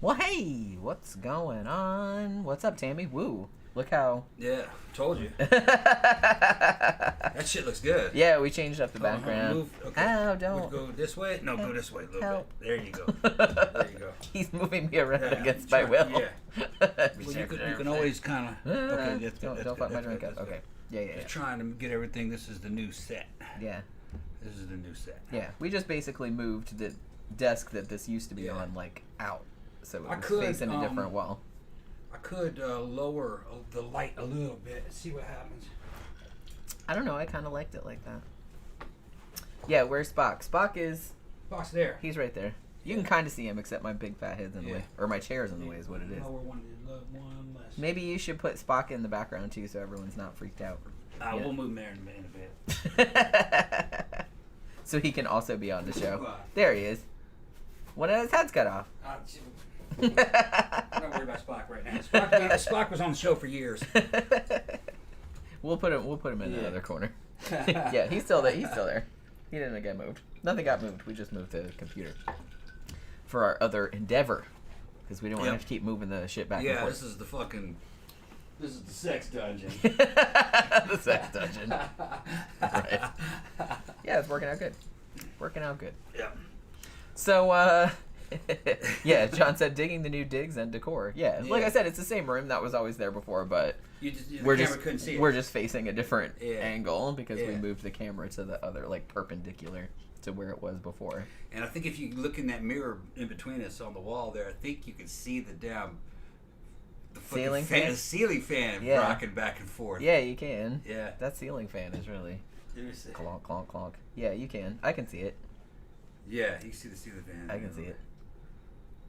Well, hey, what's going on? What's up, Tammy? Woo. Look how... Yeah, told you. That shit looks good. Yeah, we changed up the background. Move. Okay. Ow, don't. Go this way? No, go this way a little Help. bit. There you go. There you go. He's moving me around against try, my will. Yeah. Well, you can always kind of... Okay, don't fuck my drink up. Okay. Yeah. Just trying to get everything. This is the new set. Yeah. This is the new set. Yeah, we just basically moved the desk that this used to be on, like, out. So it was facing a different wall. I could lower the light a little bit and see what happens. I don't know. I kind of liked it like that. Yeah, where's Spock? Spock's there. He's right there. You can kind of see him, except my big fat head's in the way. Or my chair's in the way is what it is. Lower one less. Maybe you should put Spock in the background, too, so everyone's not freaked out. We'll move him there in a bit. So he can also be on the show. There he is. One of his head's cut off. I'm not worried about Spock right now. Spock was on the show for years. We'll put him in another corner. Yeah, he's still there. He didn't get moved. Nothing got moved. We just moved the computer for our other endeavor because we didn't want to have to keep moving the shit back and forth. This is the sex dungeon. The sex dungeon. Right. Yeah, it's working out good. Yeah. So, yeah, John said digging the new digs and decor. Yeah, like I said, it's the same room that was always there before, but couldn't see it. We're just facing a different angle because we moved the camera to the other, like, perpendicular to where it was before. And I think if you look in that mirror in between us on the wall there, I think you can see the ceiling fan? The ceiling fan rocking back and forth. Yeah, you can. Yeah. That ceiling fan is really... Let me see. Clonk, clonk, clonk. Yeah, you can. I can see it. Yeah, you can see the ceiling fan. I can see it.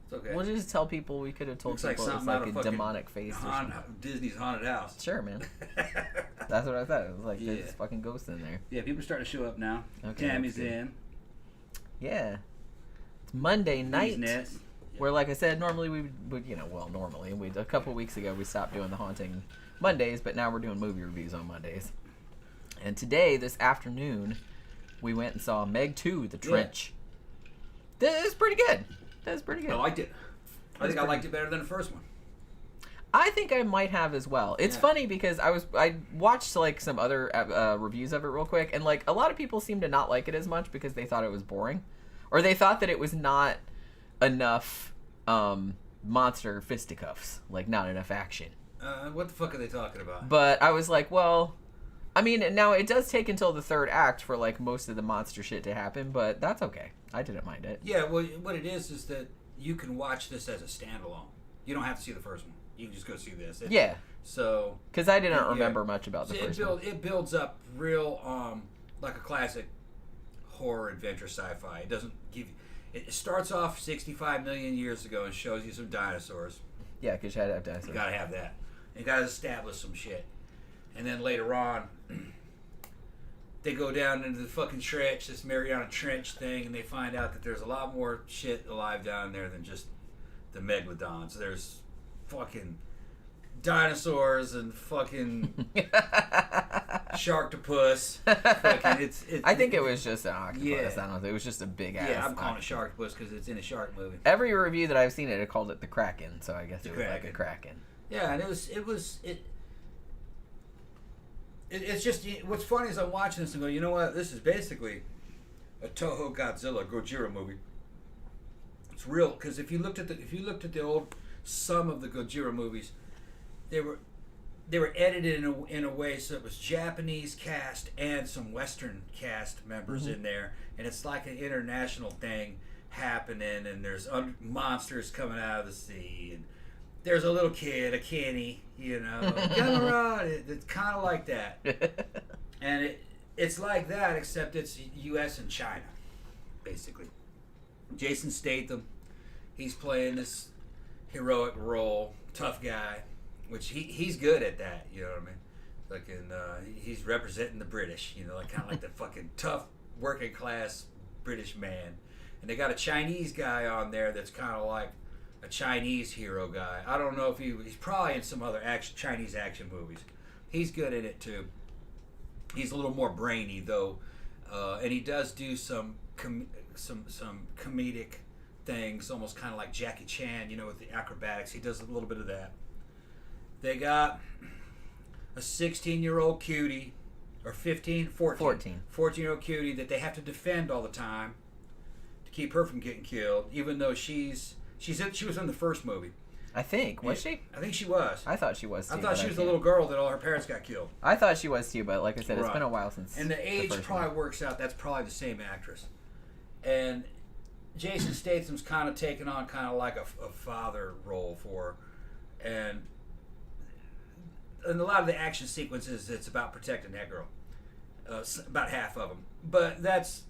It's okay. We'll just tell people we could have told people it was like a demonic face or something. Disney's haunted house. Sure, man. That's what I thought. It was like there's fucking ghosts in there. Yeah, people are starting to show up now. Okay, Tammy's in. Yeah. It's Monday night. Where, like I said, normally we would, a couple weeks ago we stopped doing the haunting Mondays, but now we're doing movie reviews on Mondays. And today, this afternoon, we went and saw Meg 2, The Trench. That was pretty good. I liked it. I think I liked it better than the first one. I think I might have as well. It's funny because I watched like some other reviews of it real quick, and like a lot of people seem to not like it as much because they thought it was boring, or they thought that it was not enough monster fisticuffs, like not enough action. What the fuck are they talking about? But I was like, well, I mean, now it does take until the third act for like most of the monster shit to happen, but that's okay. I didn't mind it. Yeah, well, what it is that you can watch this as a standalone. You don't have to see the first one. You can just go see this. So, because I didn't remember much about the first one. It builds up real, like a classic horror adventure sci-fi. It doesn't give you... It starts off 65 million years ago and shows you some dinosaurs. Yeah, because you had to have dinosaurs. You gotta have that. You gotta establish some shit. And then later on, they go down into the fucking trench, this Mariana Trench thing, and they find out that there's a lot more shit alive down there than just the megalodons. There's fucking dinosaurs and fucking sharktopus. I think it was just an octopus. Yeah. I don't know. It was just a big ass. Yeah, I'm calling it sharktopus because it's in a shark movie. Every review that I've seen it called it the Kraken, so I guess it was like a Kraken. Yeah, and it's just, what's funny is I'm watching this and go, you know what? This is basically a Toho Gojira movie. It's real because if you looked at the old some of the Gojira movies, they were edited in a way so it was Japanese cast and some Western cast members in there, and it's like an international thing happening, and there's monsters coming out of the sea, and there's a little kid, a Kenny, you know, it's kind of like that, and it's like that, except it's U.S. and China, basically. Jason Statham, he's playing this heroic role, tough guy, which he's good at that, you know what I mean? He's representing the British, you know, like kind of like the fucking tough working class British man. And they got a Chinese guy on there that's kind of like a Chinese hero guy. I don't know if he's probably in some other Chinese action movies. He's good in it too. He's a little more brainy though, and he does do some comedic things, almost kind of like Jackie Chan, you know, with the acrobatics. He does a little bit of that. They got a 16-year-old cutie, or 14-year-old cutie that they have to defend all the time to keep her from getting killed, even though she was in the first movie. I think. Was she? I think she was. I thought she was too. I thought she was the little girl that all her parents got killed. I thought she was too, but like I said, it's been a while since. And the age probably works out. That's probably the same actress. And Jason Statham's kind of taken on kind of like a father role for her. And a lot of the action sequences, it's about protecting that girl. About half of them. But that's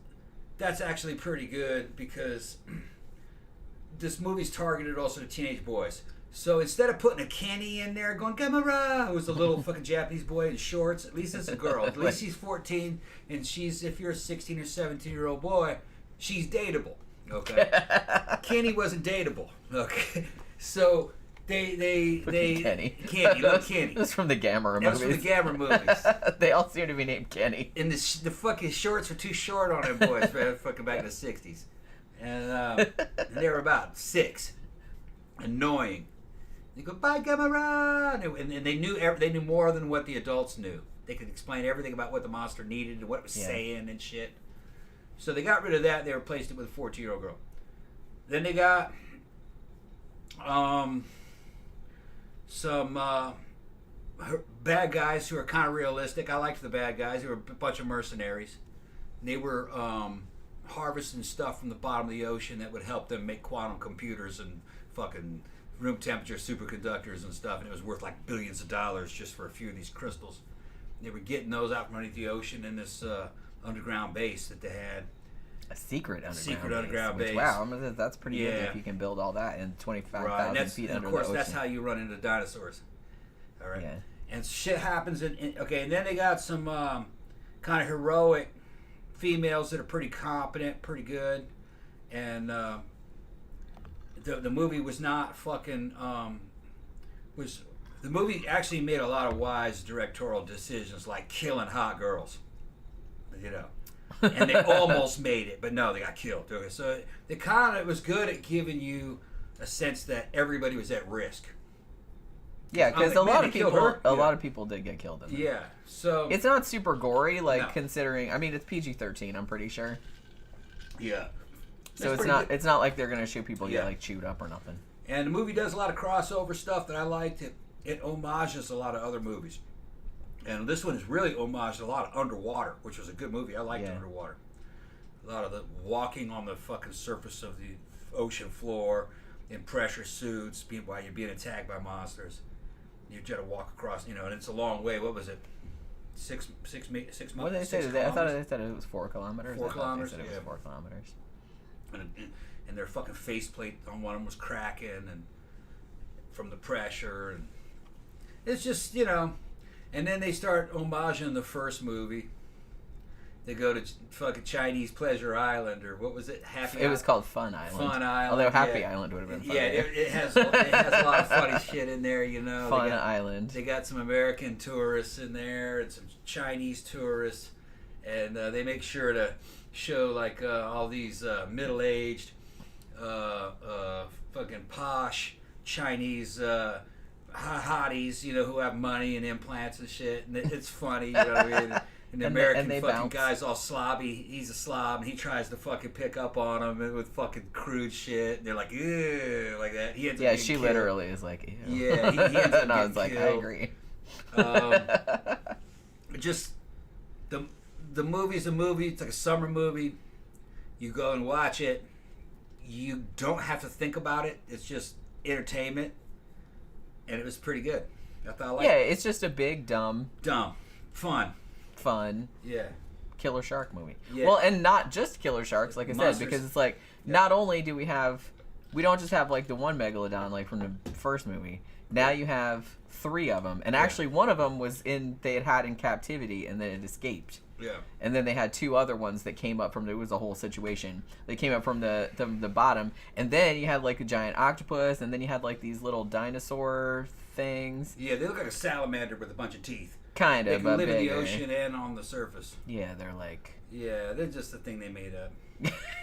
actually pretty good because this movie's targeted also to teenage boys. So instead of putting a Kenny in there going, Gamera, who's a little fucking Japanese boy in shorts, at least it's a girl. At least she's 14, and if you're a 16 or 17-year-old boy, she's dateable. Okay? Kenny wasn't dateable. Okay? So Kenny, little Kenny. That's from the Gamera movies. That's from the Gamera movies. They all seem to be named Kenny. And the fucking shorts were too short on them boys, man, fucking back in the 60s. And they were about 6. Annoying. They go, bye, Gamera! And they knew more than what the adults knew. They could explain everything about what the monster needed and what it was saying and shit. So they got rid of that and they replaced it with a 14-year-old girl. Then they got some bad guys who are kind of realistic. I liked the bad guys. They were a bunch of mercenaries. They were harvesting stuff from the bottom of the ocean that would help them make quantum computers and fucking room temperature superconductors and stuff. And it was worth like billions of dollars just for a few of these crystals. And they were getting those out from underneath the ocean in this underground base that they had. A secret underground base. Wow, that's pretty good if you can build all that in 25,000 feet under the ocean. Of course, that's how you run into dinosaurs. All right. Yeah. And shit happens. And then they got some kind of heroic females that are pretty competent, pretty good. And the movie was not fucking... the movie actually made a lot of wise directorial decisions, like killing hot girls. You know. And they almost made it, but no, they got killed. Okay, so it was good at giving you a sense that everybody was at risk. Yeah, because a lot of people did get killed in it. Yeah, so it's not super gory, considering. I mean, it's PG-13. I'm pretty sure. Yeah. So it's not like they're gonna shoot people get like chewed up or nothing. And the movie does a lot of crossover stuff that I liked. It homages a lot of other movies. And this one is really homaged a lot of Underwater, which was a good movie. I liked Underwater. A lot of the walking on the fucking surface of the ocean floor in pressure suits while you're being attacked by monsters. You got to walk across, and it's a long way. What was it? 6 miles? What did they say? I thought they said it was 4 kilometers. 4 kilometers? They said it was 4 kilometers. And their fucking faceplate on one of them was cracking and from the pressure. And it's just, And then they start homaging the first movie. They go to fucking Chinese Pleasure Island, or what was it? It was called Fun Island. Fun Island. Although Happy Island would have been funny. Yeah, it has a lot of funny shit in there, Fun Island. They got some American tourists in there and some Chinese tourists, and they make sure to show like all these middle-aged, fucking posh Chinese. Hotties, who have money and implants and shit, and it's funny, you know what I mean? And the American fucking guy's all slobby. He's a slob, and he tries to fucking pick up on them with fucking crude shit. And they're like, ew, like that. He ends up she killed. Literally is like, ew. Yeah, he ends up and I was like, killed. I agree. Just the movie's a movie. It's like a summer movie. You go and watch it. you don't have to think about it. It's just entertainment, and it was pretty good. I thought, like, it's just a big dumb, fun, yeah, killer shark movie. Yeah. Well, and not just killer sharks, like I Monsters. said, because it's like not only do we don't just have like the one megalodon like from the first movie. Now you have 3 of them, and actually one of them they had in captivity, and then it escaped. Yeah. And then they had 2 other ones that came up from, it was a whole situation. They came up from the bottom, and then you had like a giant octopus, and then you had like these little dinosaur things. Yeah, they look like a salamander with a bunch of teeth. Kind They of. can live in the ocean and on the surface. Yeah, they're like... Yeah, they're just a thing they made up.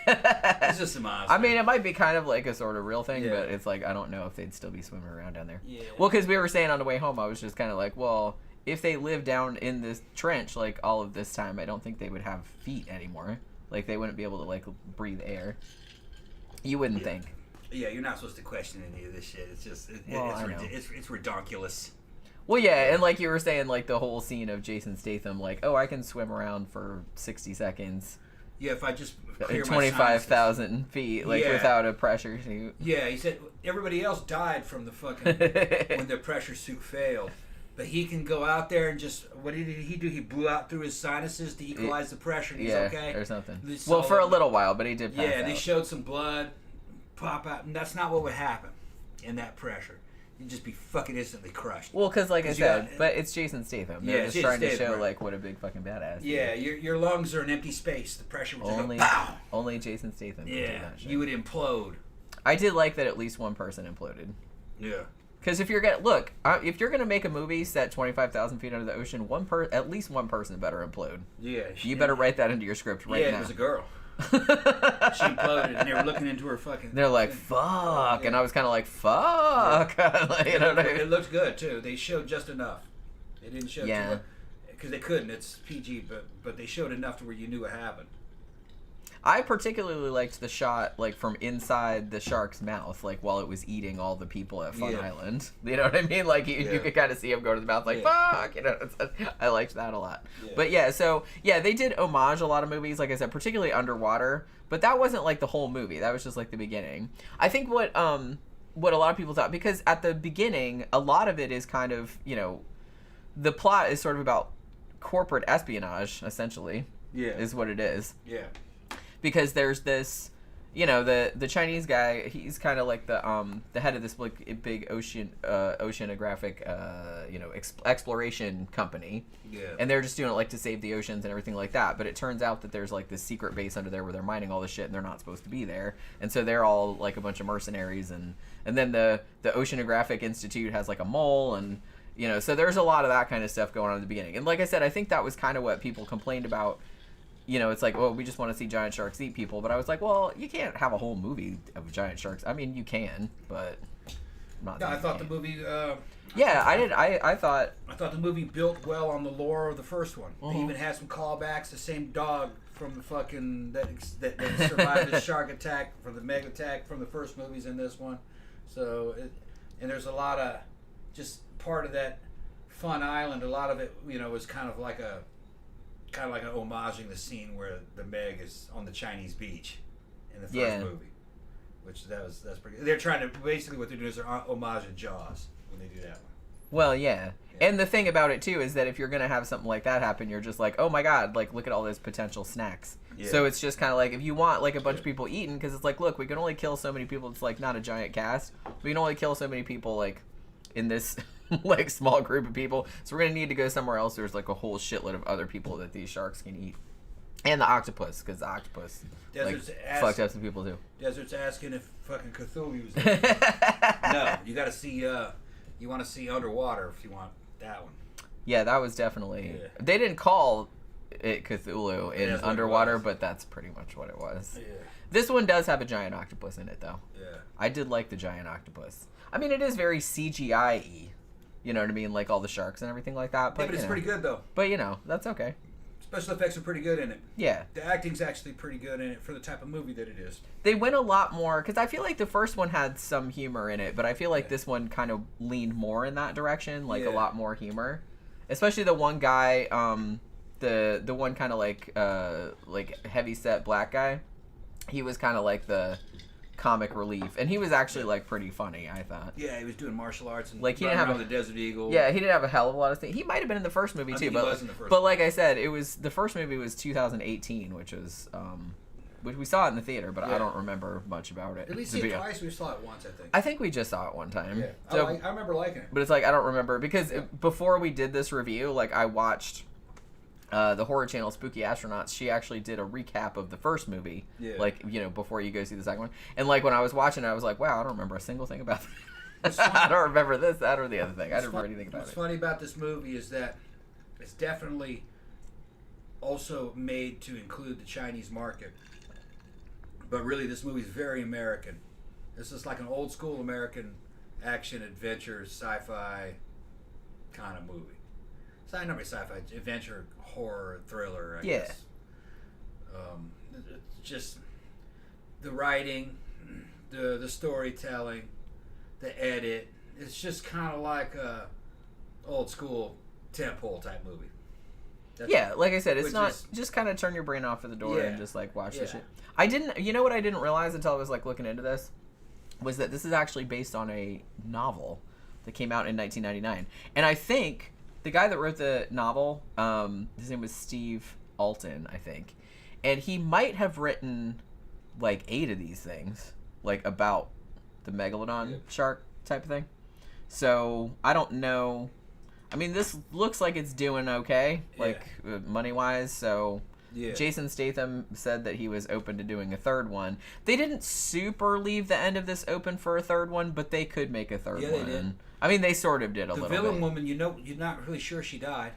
It's just a monster. I mean, it might be kind of like a sort of real thing, Yeah. but it's like, I don't know if they'd still be swimming around down there. Yeah. Well, because we were saying on the way home, I was just kind of like, well, if they lived down in this trench like all of this time, I don't think they would have feet anymore. Like, they wouldn't be able to like breathe air. You wouldn't think. Yeah, you're not supposed to question any of this shit. It's just it's redonkulous. Well, yeah, and like you were saying, like the whole scene of Jason Statham, like, oh, I can swim around for 60 seconds. Yeah, if I just clear 25,000 feet, like without a pressure suit. Yeah, he said everybody else died from the fucking when their pressure suit failed. But he can go out there and just, what did he do? He blew out through his sinuses to equalize the pressure, and he's okay? Or something. Well, for a little while, but he did pass out. They showed some blood pop out, and that's not what would happen in that pressure. You'd just be fucking instantly crushed. Well, because like I said, but it's Jason Statham. They're just trying to show like what a big fucking badass. Yeah, your lungs are an empty space. The pressure would just only, go, pow! Only Jason Statham can do that shit. You would implode. I did like that at least one person imploded. Yeah. Because if you're gonna make a movie set 25,000 feet under the ocean, at least one person better implode. Yeah. You better write that into your script right now. Yeah, it was a girl. She imploded, and they were looking into her fucking... They're like, fuck. Yeah. And I was kind of like, fuck. Yeah. Like, you know what I mean? It looked good, too. They showed just enough. They didn't show too much. Because they couldn't. It's PG, but they showed enough to where you knew what happened. I particularly liked the shot, like, from inside the shark's mouth, like, while it was eating all the people at Fun Island. You know what I mean? Like, you could kind of see him go to the mouth, like, fuck! You know, I liked that a lot. Yeah. But, they did homage a lot of movies, like I said, particularly underwater, but that wasn't, like, the whole movie. That was just, like, the beginning. I think what a lot of people thought, because at the beginning, a lot of it is kind of, you know, the plot is sort of about corporate espionage, essentially. Yeah. Is what it is. Yeah. Because there's this, you know, the Chinese guy, he's kind of like the head of this like big oceanographic exploration company. Yeah. And they're just doing it like to save the oceans and everything like that. But it turns out that there's like this secret base under there where they're mining all this shit and they're not supposed to be there. And so they're all like a bunch of mercenaries, and then the Oceanographic Institute has like a mole, and you know, so there's a lot of that kind of stuff going on at the beginning. And like I said, I think that was kind of what people complained about. You know, it's like, well, we just want to see giant sharks eat people. But I was like, well, you can't have a whole movie of giant sharks. I mean, you can, but not. No, I thought the movie. I thought the movie built well on the lore of the first one. They even had some callbacks. The same dog from the fucking that survived the shark attack for the mega attack from the first movies in this one. So, and there's a lot of just part of that Fun Island. A lot of it, you know, was kind of like an homaging the scene where the Meg is on the Chinese beach in the first movie, which that's pretty good. They're trying to, basically what they're doing is they're homaging Jaws when they do that one. Well, yeah. And the thing about it too is that if you're gonna have something like that happen, you're just like, oh my god, like look at all those potential snacks. Yeah. So it's just kind of like, if you want like a bunch of people eating, because it's like, look, we can only kill so many people. It's like not a giant cast. We can only kill so many people like in this like small group of people, so we're gonna need to go somewhere else. There's like a whole shitload of other people that these sharks can eat, and the octopus, because the octopus fucked up some people too. Desert's asking if fucking Cthulhu was there. No, you gotta see. You want to see underwater if you want that one. Yeah, that was definitely. Yeah. They didn't call it Cthulhu in underwater, but that's pretty much what it was. Yeah. This one does have a giant octopus in it, though. Yeah. I did like the giant octopus. I mean, it is very CGI-y. You know what I mean? Like all the sharks and everything like that. But, it's pretty good, though. But, you know, that's okay. Special effects are pretty good in it. Yeah. The acting's actually pretty good in it for the type of movie that it is. They went a lot more, because I feel like the first one had some humor in it, but I feel like this one kind of leaned more in that direction, like a lot more humor. Especially the one guy, the one kind of like heavy-set black guy. He was kind of like the comic relief, and he was actually like pretty funny, I thought. Yeah, he was doing martial arts and like he didn't have the Desert Eagle. Yeah, he didn't have a hell of a lot of things. He might have been in the first movie too, but like I said, it was the first movie was 2018, which was which we saw it in the theater, but I don't remember much about it. At least see it twice. We saw it once, I think. I think we just saw it one time. Yeah, so, I remember liking it. But it's like I don't remember because before we did this review, like I watched. The horror channel Spooky Astronauts, she actually did a recap of the first movie, like, you know, before you go see the second one. And, like, when I was watching it, I was like, wow, I don't remember a single thing about that. I don't remember this, that, or the other thing. I don't remember anything about it. What's funny about this movie is that it's definitely also made to include the Chinese market. But really, this movie is very American. This is like an old school American action, adventure, sci-fi kind of movie. It's not really sci-fi, adventure, horror, thriller, I guess. Just the writing, the storytelling, the edit. It's just kind of like a old school tentpole type movie. Like I said, it's not just kind of turn your brain off at the door and just like watch the shit. You know what I didn't realize until I was like looking into this was that this is actually based on a novel that came out in 1999, and I think. The guy that wrote the novel, his name was Steve Alton, I think. And he might have written, like, 8 of these things, like, about the megalodon shark type of thing. So, I don't know. I mean, this looks like it's doing okay, like, money-wise, so... Yeah. Jason Statham said that he was open to doing a third one. They didn't super leave the end of this open for a third one, but they could make a third one. They did. I mean, they sort of did a little bit. The villain woman, you know, you're not really sure she died.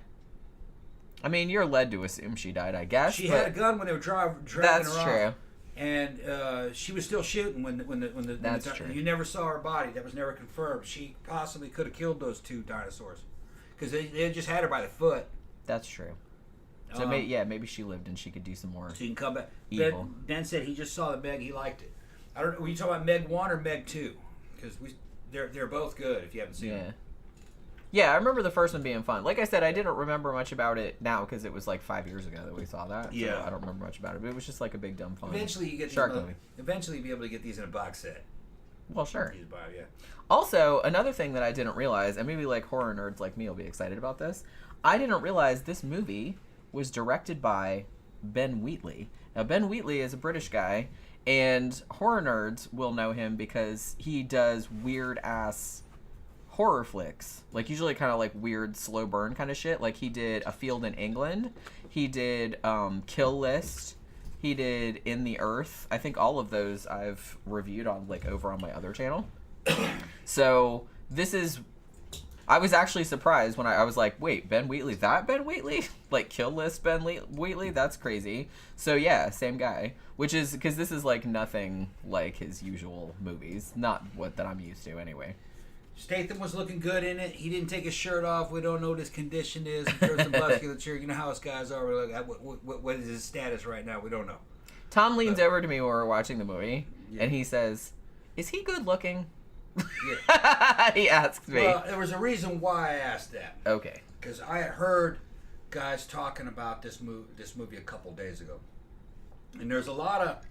I mean, you're led to assume she died, I guess. She had a gun when they were dragging her off. That's true. And she was still shooting when the That's true. You never saw her body. That was never confirmed. She possibly could have killed those 2 dinosaurs because they just had her by the foot. That's true. So maybe she lived and she could do some more. So you can come back. Evil. Ben said he just saw the Meg. He liked it. I don't know. Were you talking about Meg 1 or Meg 2? Because they're both good if you haven't seen them. Yeah, I remember the first one being fun. Like I said, I didn't remember much about it now because it was like 5 years ago that we saw that. Yeah. So I don't remember much about it, but it was just like a big dumb fun. Eventually, you get shark movie. Eventually, you'll be able to get these in a box set. Well, sure. Also, another thing that I didn't realize, and maybe like horror nerds like me will be excited about this, I didn't realize this movie was directed by Ben Wheatley. Now, Ben Wheatley is a British guy, and horror nerds will know him because he does weird-ass horror flicks. Like, usually kind of like weird, slow burn kind of shit. Like, he did A Field in England. He did Kill List. He did In the Earth. I think all of those I've reviewed on, like, over on my other channel. So, this is... I was actually surprised when I was like, wait, Ben Wheatley, that Ben Wheatley? Like, Kill List Ben Wheatley? That's crazy. So, yeah, same guy. Which is, because this is, like, nothing like his usual movies. Not what that I'm used to, anyway. Statham was looking good in it. He didn't take his shirt off. We don't know what his condition is. There's some musculature. You know how us guys are. We're like, what is his status right now? We don't know. Tom leans over to me when we're watching the movie, and he says, is he good looking? Yeah. He asks me. Well, there was a reason why I asked that. Okay. Because I had heard guys talking about this movie a couple days ago, and there's a lot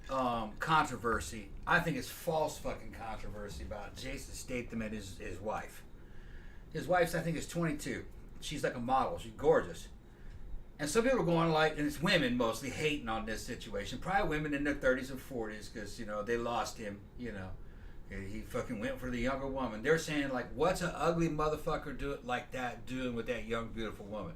of controversy. I think it's false fucking controversy about Jason Statham and his wife. His wife, I think, is 22. She's like a model. She's gorgeous. And some people are going like, and it's women mostly hating on this situation. Probably women in their 30s and 40s because, you know, they lost him, you know. He fucking went for the younger woman. They're saying, like, what's an ugly motherfucker doing with that young, beautiful woman?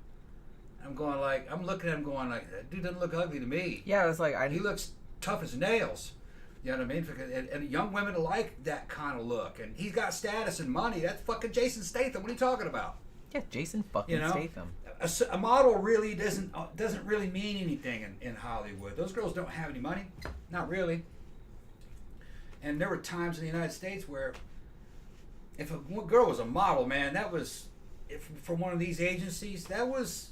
I'm looking at him going, like, that dude doesn't look ugly to me. Yeah, I was like, he looks tough as nails. You know what I mean? And young women like that kind of look. And he's got status and money. That's fucking Jason Statham. What are you talking about? Yeah, Jason fucking Statham. A model really doesn't really mean anything in Hollywood. Those girls don't have any money. Not really. And there were times in the United States where if a girl was a model, man, that was, for one of these agencies, that was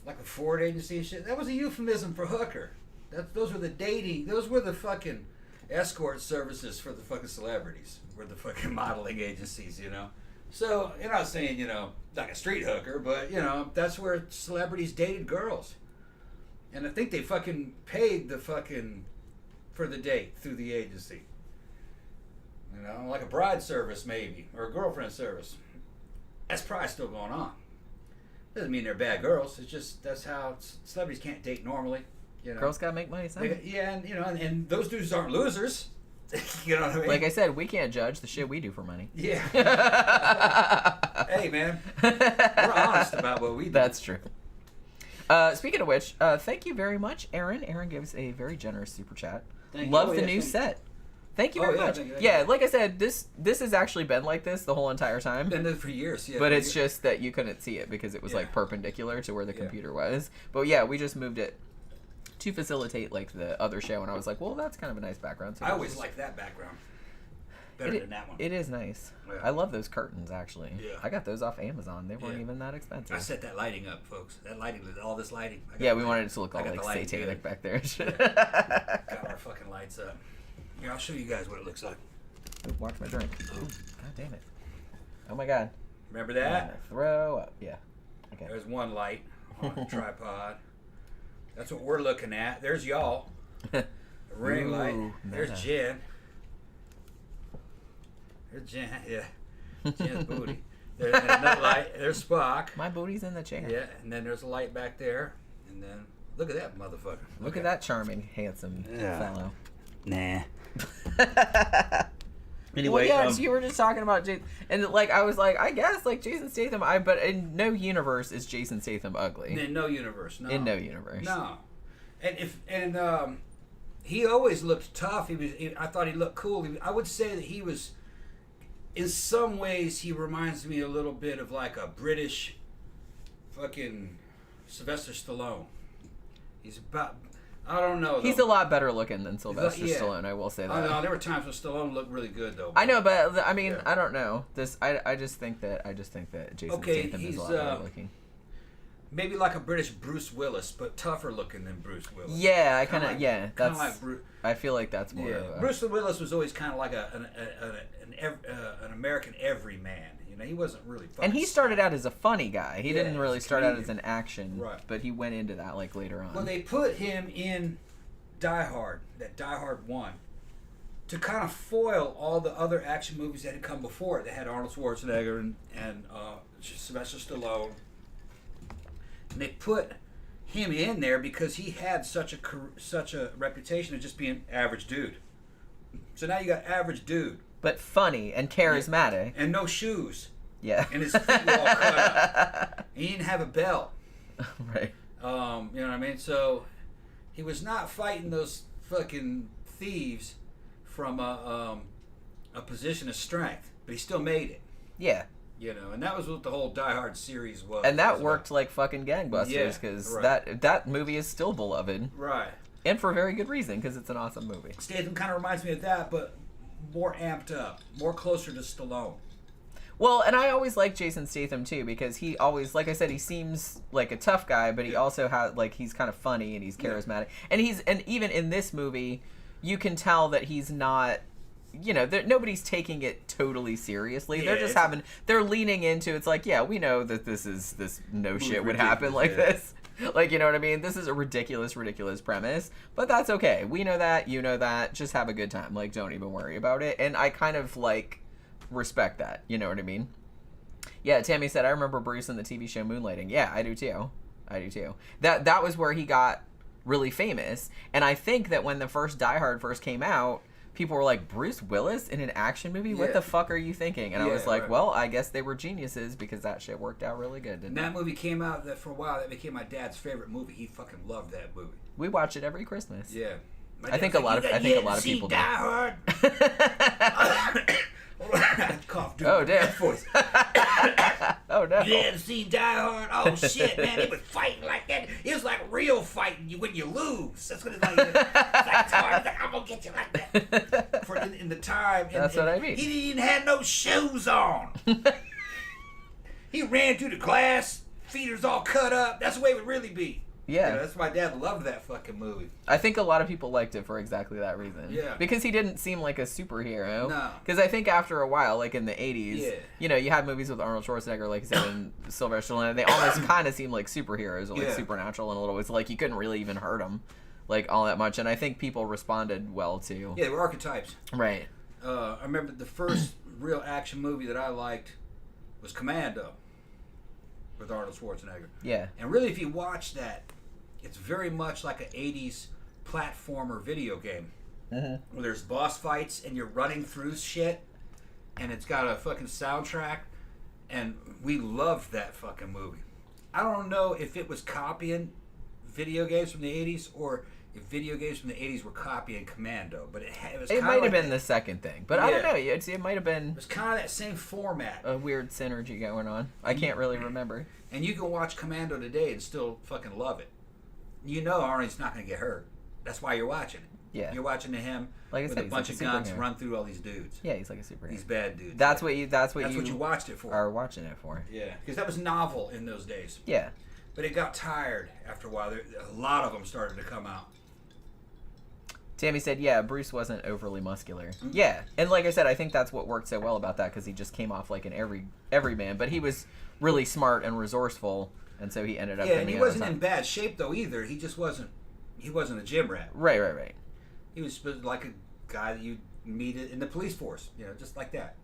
like a Ford agency and shit, that was a euphemism for hooker. Those were the fucking escort services for the fucking celebrities, were the fucking modeling agencies, you know? So, you're not saying, you know, like a street hooker, but, you know, that's where celebrities dated girls. And I think they fucking paid the fucking, for the date through the agency. You know, like a bride service maybe, or a girlfriend service. That's probably still going on. Doesn't mean they're bad girls. It's just that's how celebrities can't date normally. You know? Girls gotta make money, son. Yeah, and you know, and those dudes aren't losers. You know what I mean? Like I said, we can't judge the shit we do for money. Yeah. Hey, man. We're honest about what we do. That's true. Speaking of which, thank you very much, Aaron. Aaron gives a very generous super chat. Love the new set. Thank you very much. Thank you. Like I said, this has actually been like this the whole entire time. Been there for years, yeah. But it's just that you couldn't see it because it was like perpendicular to where the computer was. But yeah, we just moved it to facilitate like the other show, and I was like, well, that's kind of a nice background. So I always like that background better than that one. It is nice. Yeah. I love those curtains, actually. Yeah. I got those off Amazon. They weren't even that expensive. I set that lighting up, folks. That lighting, all this lighting. Yeah, we wanted it to look all like satanic back there. Got our fucking lights up. Here, I'll show you guys what it looks like. Ooh, watch my drink. Ooh, God damn it. Oh my God. Remember that? Throw up. Yeah. Okay. There's one light on the tripod. That's what we're looking at. There's y'all. The ring light. There's Jen. There's Jen. Yeah. Jen's booty. There's another light. There's Spock. My booty's in the chair. Yeah, and then there's a light back there. And then look at that motherfucker. Look at that charming, handsome fellow. Nah. Anyway, so you were just talking about Jason, and like I was like, I guess like Jason Statham. But in no universe is Jason Statham ugly. In no universe, no. In no universe, no. And he always looked tough. I thought he looked cool. I would say that he was, in some ways, he reminds me a little bit of like a British, fucking Sylvester Stallone. He's about. I don't know. Though. He's a lot better looking than Sylvester Stallone. I will say that. I know there were times when Stallone looked really good though. I know, but I mean, I don't know. I just think that Jason Statham is a lot better looking. Maybe like a British Bruce Willis, but tougher looking than Bruce Willis. Yeah, I kind of that's. Like I feel like that's more. Yeah. Bruce Willis was always kind of like an American everyman. You know, he wasn't really. And he started out as a funny guy. He didn't really start out as an action, but he went into that like later on. Well, they put him in Die Hard, that Die Hard 1, to kind of foil all the other action movies that had come before it. They had Arnold Schwarzenegger and Sylvester Stallone. And they put him in there because he had such a reputation of just being average dude. So now you got average dude. But funny and charismatic. And no shoes. Yeah. And his feet were all cut up. And he didn't have a belt. Right. You know what I mean? So he was not fighting those fucking thieves from a position of strength. But he still made it. Yeah. You know, and that was what the whole Die Hard series was. And that worked like fucking gangbusters because that movie is still beloved. Right. And for a very good reason because it's an awesome movie. Statham kind of reminds me of that, but more amped up, more closer to Stallone. Well, and I always like Jason Statham too because he always, like I said, he seems like a tough guy, but he also has like he's kind of funny and he's charismatic, and even in this movie, you can tell that he's not. You know, nobody's taking it totally seriously. They're just they're leaning into. It's like, yeah, we know that this shit would happen like this. Like, you know what I mean? This is a ridiculous premise, but that's okay. We know that, you know that. Just have a good time. Like, don't even worry about it. And I kind of like respect that. You know what I mean? Yeah, Tammy said, I remember Bruce in the TV show Moonlighting. Yeah, I do too. That was where he got really famous. And I think that when the first Die Hard first came out, people were like, Bruce Willis in an action movie? What the fuck are you thinking? And I was like, well, I guess they were geniuses because that shit worked out really good, didn't it? That movie came out for a while. That became my dad's favorite movie. He fucking loved that movie. We watch it every Christmas. Yeah. I think a lot of people do. Die Hard? Cough, dude. Oh, damn. Voice. Oh, no. You haven't seen Die Hard? Oh, shit, man. He was fighting like that. It was like real fighting when you lose. That's what it's like. It's like, I'm going to get you like that. In the time. That's what I mean. He didn't even have no shoes on. He ran through the glass. Feet was all cut up. That's the way it would really be. Yeah. You know, that's why Dad loved that fucking movie. I think a lot of people liked it for exactly that reason. Yeah. Because he didn't seem like a superhero. No. Because I think after a while, like in the 80s, you know, you had movies with Arnold Schwarzenegger, like you said, and Sylvester Stallone, they almost kind of seemed like superheroes, or like supernatural in a little way. So, like, you couldn't really even hurt them, like, all that much. And I think people responded well to... Yeah, they were archetypes. Right. I remember the first real action movie that I liked was Commando with Arnold Schwarzenegger. Yeah. And really, if you watch that, it's very much like an 80s platformer video game. Where there's boss fights and you're running through shit and it's got a fucking soundtrack, and we loved that fucking movie. I don't know if it was copying video games from the 80s or if video games from the 80s were copying Commando, but it was It might have been the second thing, but I don't know. It might have been... It was kind of that same format. A weird synergy going on. I can't really remember. And you can watch Commando today and still fucking love it. You know Arnie's not going to get hurt. That's why you're watching it. Yeah. You're watching him like I with said, a bunch of guns run through all these dudes. Yeah, he's like a superhero. These bad dudes. That's what you watched it for. Are watching it for. Yeah, because that was novel in those days. Yeah. But it got tired after a while. A lot of them started to come out. Tammy said, yeah, Bruce wasn't overly muscular. Mm-hmm. Yeah, and like I said, I think that's what worked so well about that, because he just came off like an everyman, but he was really smart and resourceful, and so he ended up... Yeah, and he wasn't in bad shape, though, either. He just wasn't... He wasn't a gym rat. Right. He was like a guy that you'd meet in the police force, just like that.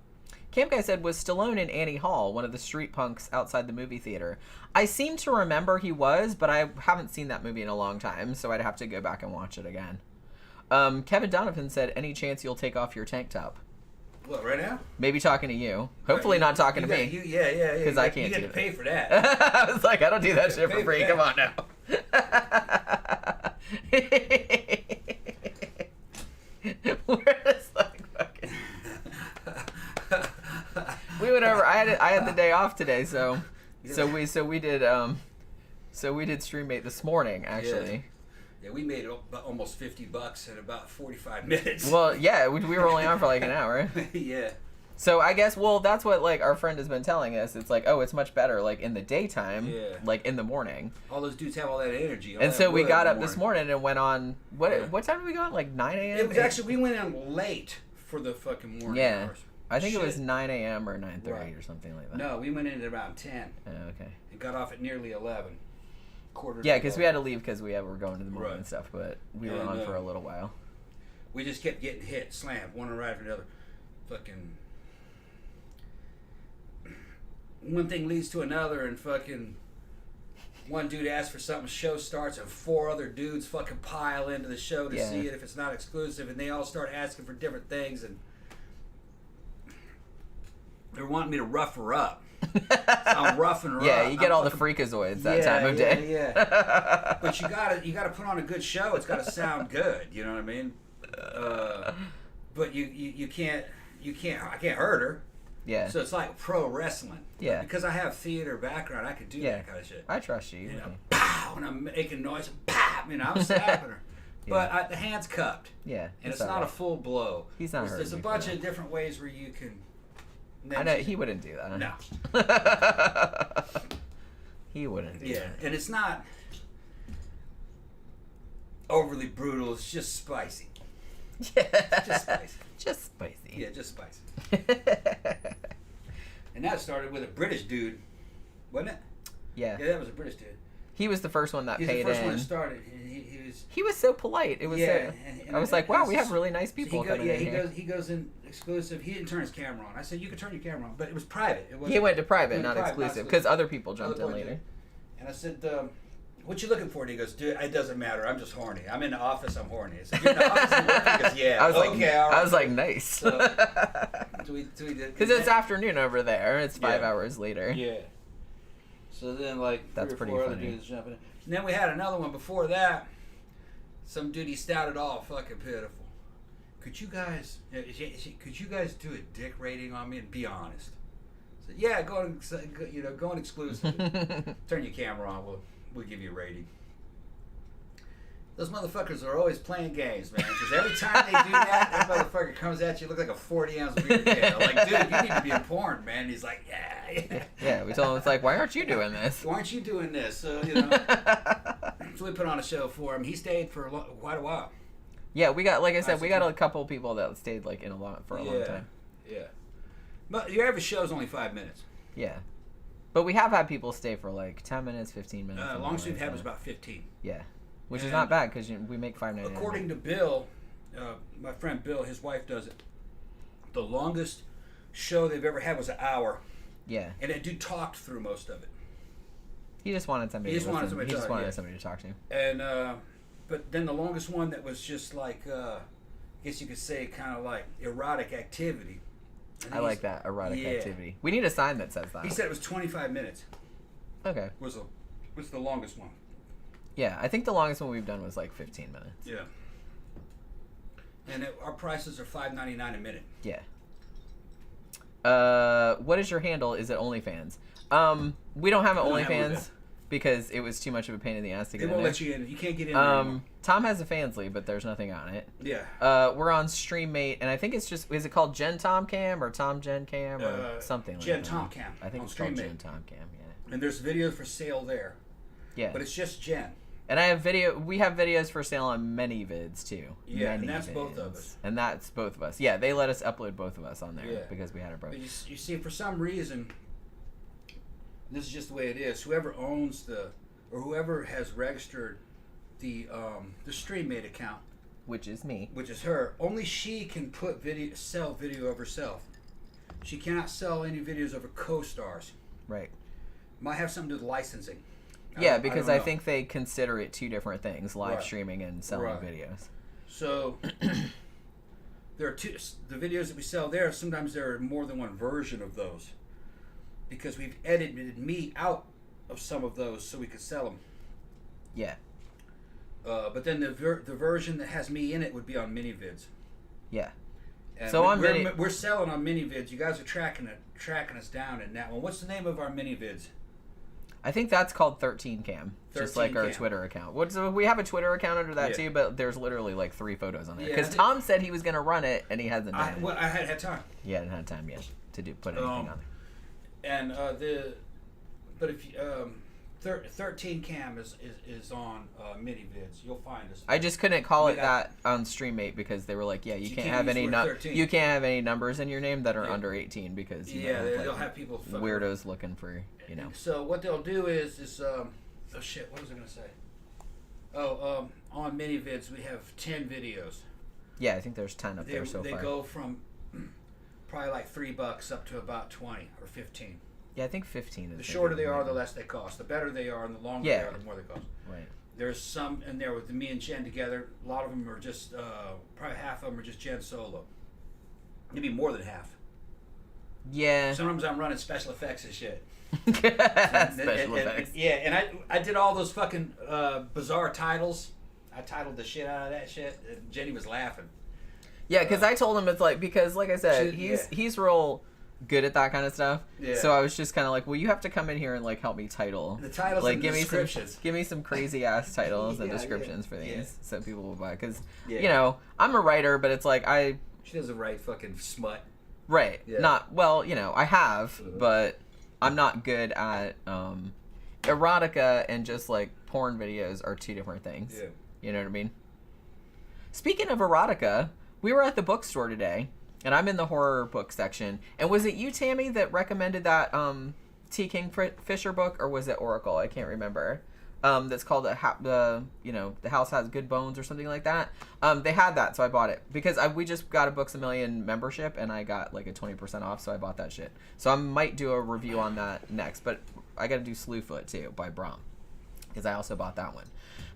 Camp Guy said, was Stallone in Annie Hall, one of the street punks outside the movie theater? I seem to remember he was, but I haven't seen that movie in a long time, so I'd have to go back and watch it again. Kevin Donovan said, any chance you'll take off your tank top? What, right now? Maybe talking to you. Hopefully not talking to me. Yeah. Because I can't do that. You get to pay for that. I was like, I don't do that shit for free. Come on now. Where is like fucking... We went over. I had the day off today, so we did Stream Mate this morning actually. Yeah, we made almost $50 in about 45 minutes. Well, yeah, we were only on for like an hour. Yeah. So I guess, well, that's what like our friend has been telling us. It's like, oh, it's much better like in the daytime, like in the morning. All those dudes have all that energy. And so we got up this morning and went on. What time did we go on? Like 9 a.m. It was actually, we went on late for the fucking morning hours. I think it was 9 a.m. or 9:30 or something like that. No, we went in at around 10. Oh, okay. And got off at nearly 11. Yeah, because we had to leave because we were going to the morning and stuff, but we were on for a little while. We just kept getting hit, slammed, one right after the other. Fucking... One thing leads to another, and fucking... One dude asks for something, show starts, and 4 other dudes fucking pile into the show to see it if it's not exclusive, and they all start asking for different things, and... They're wanting me to rough her up. So I'm roughing her up. Yeah, you get all the freakazoids that time of day. Yeah. But you gotta put on a good show. It's gotta sound good. You know what I mean? But you can't. I can't hurt her. Yeah. So it's like pro wrestling. Yeah. Because I have theater background, I could do that kind of shit. I trust you. Pow, and I'm making noise. Pow, I'm slapping her. But the hand's cupped. Yeah. And it's not a full blow. He's not hurting. There's a bunch of different ways where you can. I know he wouldn't do that. No. He wouldn't do that. Yeah, and it's not overly brutal. It's just spicy. Yeah. Just spicy. Just spicy. Yeah, just spicy. And that started with a British dude, wasn't it? Yeah. Yeah, that was a British dude. He was the first one that paid in. He was the first one that started. He was so polite. It was. Yeah. I was like, wow, we have really nice people coming in here. He goes in exclusive. He didn't turn his camera on. I said, you can turn your camera on, but it was private. He went to private, not exclusive, because other people jumped in later. And I said, what you looking for? And he goes, dude, it doesn't matter. I'm just horny. I'm in the office. I'm horny. I said, you're in the office. I'm working. He goes, yeah. I was like, okay, all right. I was like, nice. Because it's afternoon over there. It's 5 hours later. Yeah. So then, like, that's three or pretty four funny. other dudes jumping in. And then we had another one before that. Some dude, he stouted all fucking pitiful. Could you guys do a dick rating on me and be honest? I said, yeah, go on exclusive. Turn your camera on. We'll give you a rating. Those motherfuckers are always playing games, man. Because every time they do that motherfucker comes at you, look like a 40-ounce beer can. I'm like, dude, you need to be in porn, man. And he's like, yeah. Yeah, we told him, it's like, why aren't you doing this? Why aren't you doing this? So, so we put on a show for him. He stayed for quite a while. Yeah, we got, like I said, we got a couple people that stayed like for a long time. Yeah. But your average show is only 5 minutes. Yeah. But we have had people stay for like 10 minutes, 15 minutes. Longest we've had was about 15. Yeah. Which is not bad because we make $5.99. According to Bill, my friend Bill, his wife does it. The longest show they've ever had was an hour. Yeah. And that dude talked through most of it. He just wanted somebody. He just wanted somebody to talk to. And but then the longest one that was just like, I guess you could say, kind of like erotic activity. I like that, erotic activity. We need a sign that says that. He said it was 25 minutes. Okay. Was the longest one. Yeah, I think the longest one we've done was like 15 minutes. Yeah. And our prices are $5.99 a minute. Yeah. What is your handle? Is it OnlyFans? We don't have an OnlyFans because it was too much of a pain in the ass to get in. They won't let you in. You can't get in there anymore. Tom has a Fansly, but there's nothing on it. Yeah. We're on StreamMate, and I think it's just, is it called Gen Tom Cam or Tom Gen Cam or something like that? Gen Tom Cam. I think it's called Gen Tom Cam, yeah. And there's videos for sale there. Yeah. But it's just Gen. And we have videos for sale on many vids too. Yeah, and that's both of us. And that's both of us. Yeah, they let us upload both of us on there because we had it broken. But you see, for some reason, this is just the way it is. Whoever owns or whoever has registered the StreamMate account, which is me, which is her, only she can sell video of herself. She cannot sell any videos of her co-stars. Right. Might have something to do with licensing. Yeah, because I think they consider it two different things: live streaming and selling videos. So there are the videos that we sell there. Sometimes there are more than one version of those because we've edited me out of some of those so we could sell them. Yeah. But then the version that has me in it would be on mini-vids. Yeah. And so we're selling on mini-vids. You guys are tracking us down in that one. What's the name of our mini-vids? I think that's called 13 Cam, just like our Twitter account. We have a Twitter account under that too, but there's literally like 3 photos on there. Because Tom said he was going to run it, and he hasn't done it. Well, I hadn't had time. He hadn't had time yet to put anything on there. And 13 Cam is on mini vids. You'll find us. I just couldn't call it that on StreamMate because they were like, you can't have any numbers in your name that are under 18 because they'll have people weirdos looking for So what they'll do is oh shit, what was I gonna say? On mini vids we have 10 videos. Yeah, I think there's 10 up there so far. They go from probably like $3 up to about 20 or 15. Yeah, I think 15 is. The shorter they are, the less they cost. The better they are, and the longer they are, the more they cost. Right. There's some in there with me and Jen together. A lot of them are just, probably half of them are just Jen solo. Maybe more than half. Yeah. Sometimes I'm running special effects and shit. Special effects. Yeah, and I did all those fucking bizarre titles. I titled the shit out of that shit. And Jenny was laughing. Yeah, because I told him it's like, because like I said, he's real good at that kind of stuff. Yeah. So I was just kind of like, well, you have to come in here and like help me title. The titles like and descriptions. Give me some crazy ass titles and descriptions for these so people will buy. Because I'm a writer, but it's like she doesn't write fucking smut. Right. Yeah. Not well. I have, but I'm not good at erotica and just like porn videos are two different things. Yeah. You know what I mean? Speaking of erotica, we were at the bookstore today. And I'm in the horror book section. And was it you, Tammy, that recommended that T. King Fisher book, or was it Oracle? I can't remember. That's called The House Has Good Bones or something like that. They had that, so I bought it because we just got a Books A Million membership, and I got like a 20% off, so I bought that shit. So I might do a review on that next, but I got to do Slewfoot too by Brom because I also bought that one.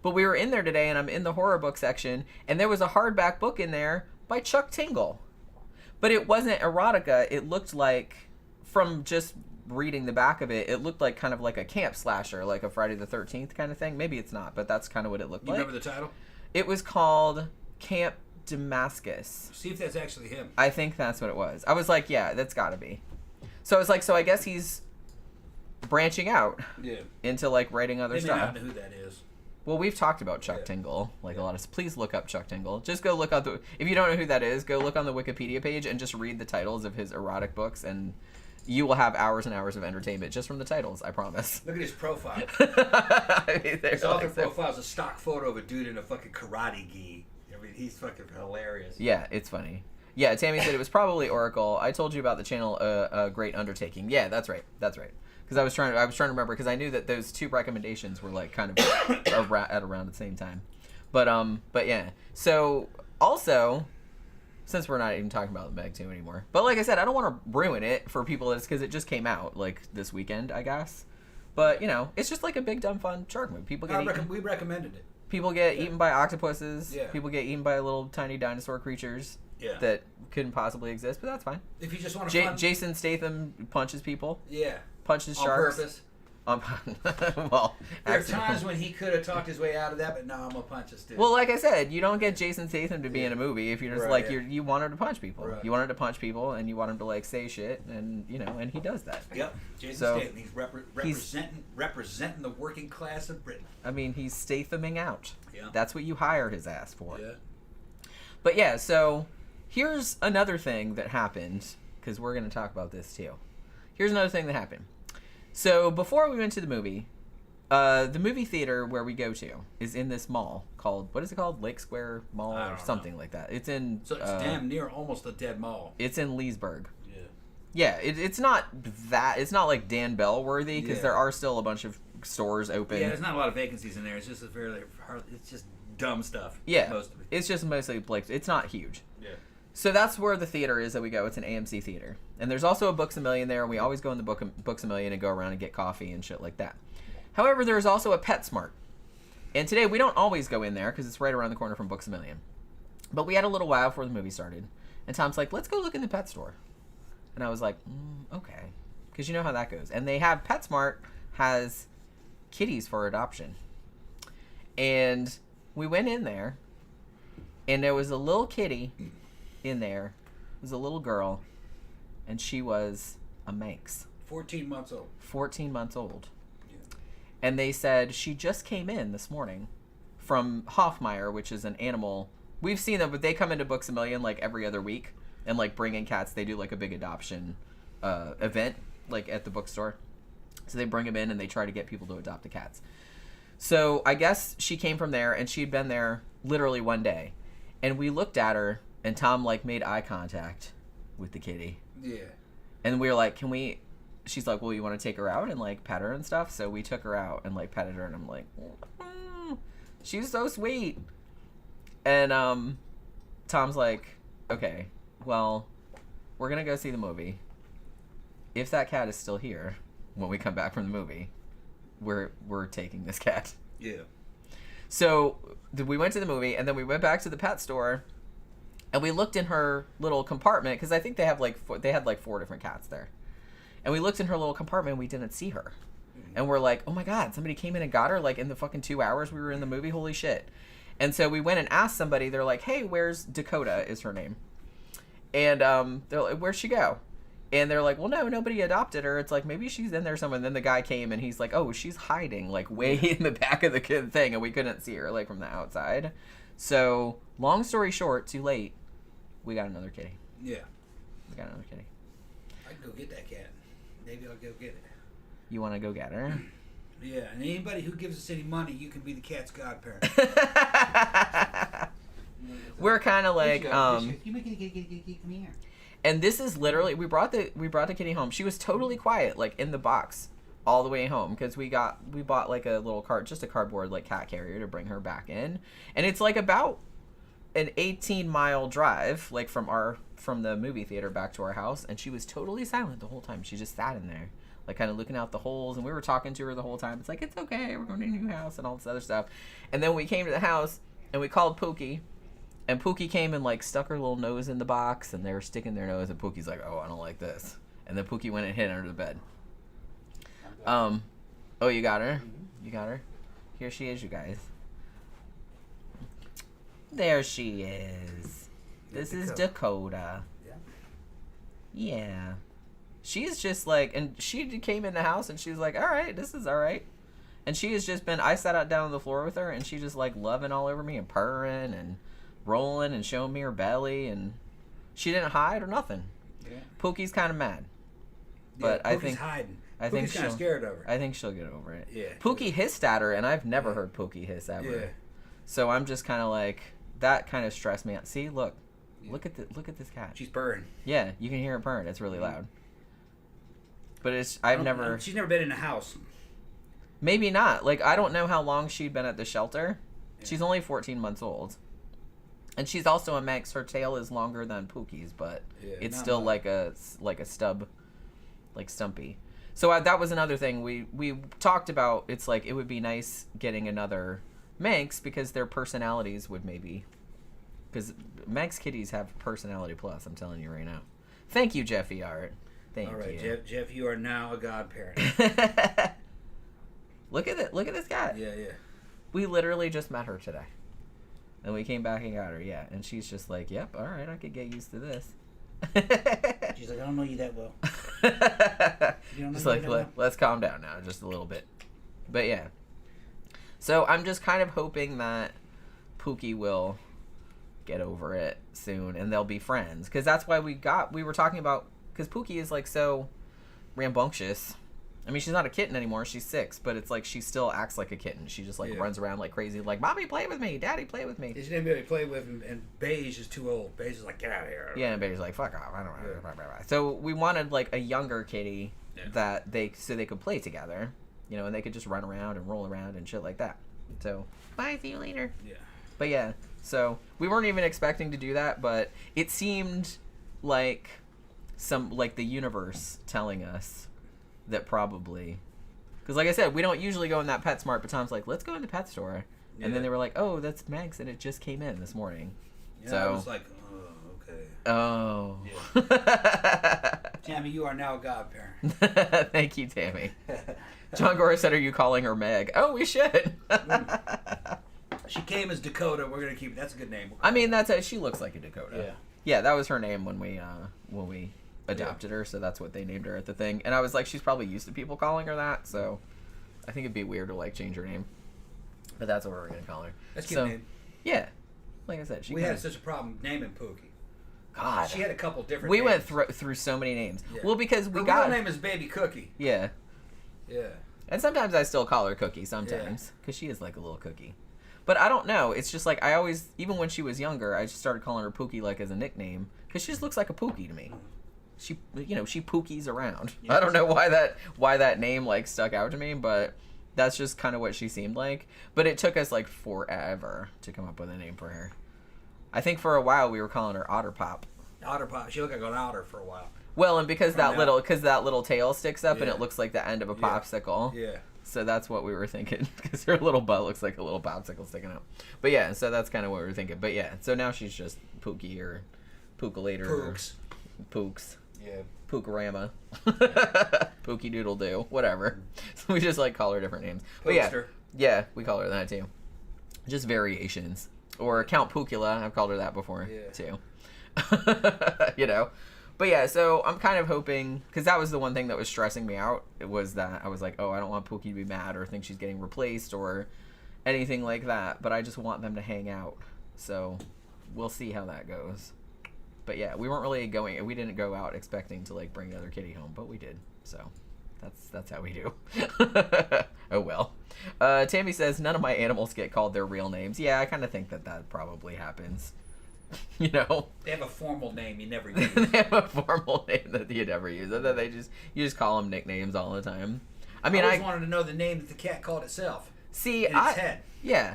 But we were in there today, and I'm in the horror book section, and there was a hardback book in there by Chuck Tingle. But it wasn't erotica. It looked like, from just reading the back of it, it looked like kind of like a camp slasher, like a Friday the 13th kind of thing. Maybe it's not, but that's kind of what it looked like. You remember the title? It was called Camp Damascus. See if that's actually him. I think that's what it was. I was like, yeah, that's got to be. So I was like, so I guess he's branching out into like writing other stuff. They may not know who that is. Well, we've talked about Chuck Tingle, a lot of. Please look up Chuck Tingle. Just go look up if you don't know who that is, go look on the Wikipedia page and just read the titles of his erotic books, and you will have hours and hours of entertainment just from the titles. I promise. Look at his profile. I mean, his author profile is a stock photo of a dude in a fucking karate gi. I mean, he's fucking hilarious. Yeah, it's funny. Yeah, Tammy said it was probably Oracle. I told you about the channel, A Great Undertaking. Yeah, that's right. That's right. Because I was trying to remember, because I knew that those two recommendations were like kind of at around the same time, but yeah. So also, since we're not even talking about the Meg 2 anymore. But like I said, I don't want to ruin it for people that's because it just came out like this weekend, I guess. But, you know, it's just like a big, dumb, fun shark movie. People get we recommended it. People get eaten by octopuses. Yeah. People get eaten by little tiny dinosaur creatures that couldn't possibly exist, but that's fine. If you just want to Jason Statham punches people. Yeah. Punches sharks. On purpose. Well, there are times when he could have talked his way out of that, but no, I'm gonna punch this dude. Well, like I said, you don't get Jason Statham to be in a movie if you're just you want him to punch people. Right. You want him to punch people, and you want him to like say shit, and you know, and he does that. Yep, Jason Statham. He's representing the working class of Britain. I mean, he's Stathaming out. Yeah, that's what you hire his ass for. Yeah. But yeah, so here's another thing that happened because we're gonna talk about this too. Here's another thing that happened. So before we went to the movie theater where we go to is in this mall called, what is it called? Lake Square Mall or something like that. It's in... So it's damn near almost a dead mall. It's in Leesburg. Yeah. Yeah, it's not like Dan Bell worthy because there are still a bunch of stores open. Yeah, there's not a lot of vacancies in there. It's just it's just dumb stuff. Yeah, most of it. It's just mostly it's not huge. Yeah. So that's where the theater is that we go. It's an AMC theater. And there's also a Books A Million there, and we always go in the Books A Million and go around and get coffee and shit like that. However, there's also a PetSmart. And today, we don't always go in there because it's right around the corner from Books A Million. But we had a little while before the movie started. And Tom's like, let's go look in the pet store. And I was like, okay. Because you know how that goes. And they have, PetSmart has kitties for adoption. And we went in there, and there was a little kitty in there. It was a little girl, and she was a Manx. 14 months old. 14 months old. Yeah. And they said she just came in this morning from Hoffmeyer, which is an animal. We've seen them, but they come into Books A Million like every other week and like bring in cats. They do like a big adoption event like at the bookstore. So they bring them in and they try to get people to adopt the cats. So I guess she came from there, and she'd been there literally one day. And we looked at her, and Tom like made eye contact with the kitty. Yeah. And we were like, she's like, well, you want to take her out and like pet her and stuff? So we took her out and like petted her, and I'm like, she's so sweet. And Tom's like, okay, well, we're going to go see the movie. If that cat is still here when we come back from the movie, we're taking this cat. Yeah. So we went to the movie, and then we went back to the pet store, and we looked in her little compartment because I think they had like 4 different cats there. And we looked in her little compartment, and we didn't see her. Mm-hmm. And we're like, oh my God, somebody came in and got her like in the fucking 2 hours we were in the movie. Holy shit. And so we went and asked somebody. They're like, hey, where's Dakota is her name. And they're like, where'd she go? And they're like, well, no, nobody adopted her. It's like, maybe she's in there somewhere. And then the guy came, and he's like, oh, she's hiding, like, way in the back of the thing, and we couldn't see her, like, from the outside. So, long story short, too late, we got another kitty. Yeah. We got another kitty. I can go get that cat. Maybe I'll go get it. You want to go get her? Yeah, and anybody who gives us any money, you can be the cat's godparent. We're kind of like, come here. And this is literally, we brought the kitty home. She was totally quiet, like in the box, all the way home, because we bought like a little just a cardboard like cat carrier to bring her back in, and it's like about an 18-mile drive, like from the movie theater back to our house, and she was totally silent the whole time. She just sat in there, like kind of looking out the holes, and we were talking to her the whole time. It's like, it's okay, we're going to a new house and all this other stuff. And then we came to the house, and we called Pookie. And Pookie came and, like, stuck her little nose in the box, and they were sticking their nose, and Pookie's like, oh, I don't like this. And then Pookie went and hid under the bed. Oh, you got her? Mm-hmm. You got her? Here she is, you guys. There she is. This is Dakota. Yeah. Yeah. She's just, like, and she came in the house, and she was like, all right, this is all right. And she has just been, I sat out down on the floor with her, and she's just, like, loving all over me and purring and rolling and showing me her belly, and she didn't hide or nothing. Yeah. Pookie's kind of mad, but yeah, I think hiding. I think Pookie's kind of scared of her. I think she'll get over it. Yeah. Pookie hissed at her, and I've never heard Pookie hiss ever. Yeah. So I'm just kind of like, that kind of stressed me out. See, look at this cat. She's purring. Yeah, you can hear her purring. It's really loud. But she's never been in a house. Maybe not. Like, I don't know how long she'd been at the shelter. Yeah. She's only 14 months old. And she's also a Manx. Her tail is longer than Pookie's, but it's still like a stub, like stumpy. So that was another thing we talked about. It's like it would be nice getting another Manx because their personalities would maybe... Because Manx kitties have personality plus, I'm telling you right now. Thank you, Jeffy Art. Thank you. All right, Jeff, you are now a godparent. Look at it. Look at this guy. Yeah. We literally just met her today. And we came back and got her, yeah. And she's just like, yep, all right, I could get used to this. She's like, I don't know you that well. Just like, let's calm down now just a little bit. But yeah. So I'm just kind of hoping that Pookie will get over it soon and they'll be friends. Because that's why we were talking about, because Pookie is like so rambunctious. I mean, she's not a kitten anymore. She's 6, but it's like she still acts like a kitten. She just like runs around like crazy, like, Mommy, play with me. Daddy, play with me. She didn't really play with him, and Beige is too old. Beige is like, get out of here. Yeah, and Beige's like, fuck off. I don't know. So we wanted like a younger kitty that they could play together, you know, and they could just run around and roll around and shit like that. So, bye, see you later. Yeah. But yeah, so we weren't even expecting to do that, but it seemed like the universe telling us that probably, because like I said, we don't usually go in that PetSmart, but Tom's like, let's go in the pet store, and then they were like, oh, that's Meg's, and it just came in this morning. Yeah, so I was like, oh, okay. Oh. Yeah. Tammy, you are now a godparent. Thank you, Tammy. John Gore said, are you calling her Meg? Oh, we should. She came as Dakota. We're gonna keep it. That's a good name. I mean, she looks like a Dakota. Yeah, that was her name when we adopted her, so that's what they named her at the thing. And I was like, she's probably used to people calling her that, so I think it'd be weird to like change her name. But that's what we're gonna call her. That's a cute name. Yeah, like I said, we had such a problem naming Pookie. God, she had a couple different. We names. went through so many names. Yeah. Well, because her real name is Baby Cookie. Yeah. Yeah. And sometimes I still call her Cookie. Sometimes, because she is like a little cookie. But I don't know. It's just like I always, even when she was younger, I just started calling her Pookie like as a nickname because she just looks like a Pookie to me. She pookies around. Yes. I don't know why that name like stuck out to me, but that's just kind of what she seemed like. But it took us like forever to come up with a name for her. I think for a while we were calling her Otter Pop. Otter Pop. She looked like an otter for a while. Well, and because that little tail sticks up and it looks like the end of a popsicle. Yeah. So that's what we were thinking, because her little butt looks like a little popsicle sticking out. But yeah, so that's kind of what we were thinking. But yeah, so now she's just Pookie or Pookalator. Pooks. Pooks. Yeah. Pookarama. Pookie Doodle Doo. Whatever. So we just like call her different names. But yeah, we call her that too. Just variations. Or Count Pookula. I've called her that before too. You know? But yeah, so I'm kind of hoping, because that was the one thing that was stressing me out, it was that I was like, oh, I don't want Pookie to be mad or think she's getting replaced or anything like that, but I just want them to hang out. So we'll see how that goes. But yeah, we didn't go out expecting to like bring the other kitty home, but we did. So that's how we do. Oh well. Tammy says, none of my animals get called their real names. Yeah, I kind of think that probably happens. You know, they have a formal name you never use. They have a formal name that you never use. And then you just call them nicknames all the time. I mean, I always wanted to know the name that the cat called itself. See, in its head. Yeah,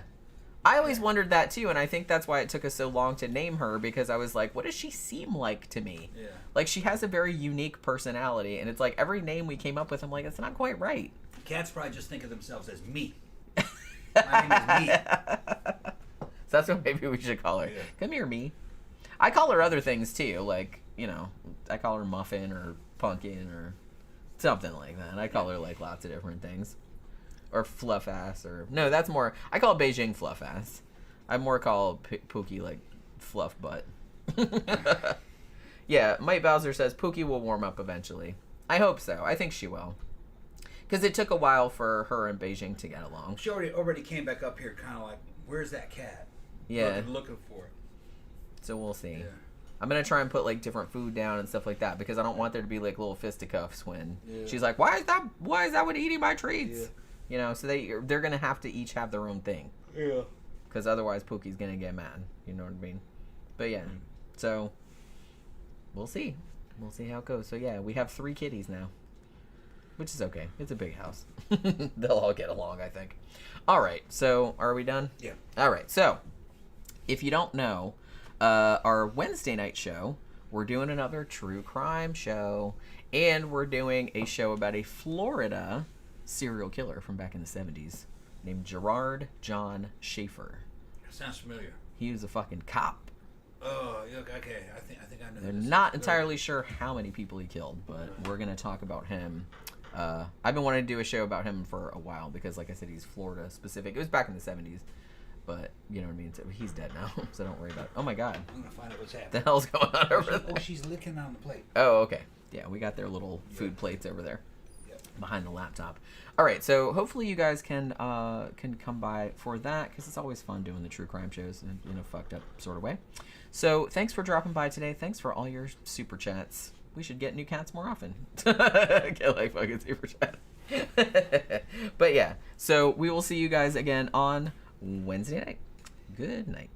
I always wondered that too, and I think that's why it took us so long to name her, because I was like, what does she seem like to me? Yeah. Like, she has a very unique personality, and it's like every name we came up with, I'm like, it's not quite right. Cats probably just think of themselves as me. My name is me. So that's what maybe we should call her. Yeah. Come here, me. I call her other things too, like, you know, I call her Muffin or Pumpkin or something like that. I call her like lots of different things. Or Fluff Ass, or no, that's more, I call Beijing Fluff Ass. I more call Pookie like Fluff Butt. Yeah, Mike Bowser says Pookie will warm up eventually. I hope so. I think she will. Because it took a while for her and Beijing to get along. She already came back up here kind of like, where's that cat? Yeah. Looking for it. So we'll see. Yeah. I'm going to try and put like different food down and stuff like that, because I don't want there to be like little fisticuffs when she's like, why is that one eating my treats? Yeah. You know, so they're going to have to each have their own thing. Yeah. Because otherwise Pookie's going to get mad. You know what I mean? But yeah. So we'll see. We'll see how it goes. So yeah, we have 3 kitties now. Which is okay. It's a big house. They'll all get along, I think. All right. So, are we done? Yeah. All right. So, if you don't know, Our Wednesday night show, we're doing another true crime show, and we're doing a show about a Florida serial killer from back in the 70s named Gerard John Schaefer. That sounds familiar. He was a fucking cop. Oh, okay. I think I know. They're not entirely sure how many people he killed, but we're going to talk about him. I've been wanting to do a show about him for a while because, like I said, he's Florida specific. It was back in the 70s, but you know what I mean? So he's dead now, so don't worry about it. Oh my God. I'm going to find out what's happening. The hell's going on over there? Oh, she's licking on the plate. Oh, okay. Yeah, we got their little food plates over there behind the laptop. All right, so hopefully you guys can come by for that because it's always fun doing the true crime shows in a fucked up sort of way. So thanks for dropping by today. Thanks for all your super chats. We should get new cats more often. Get like fucking super chat. But yeah, so we will see you guys again on Wednesday night. Good night.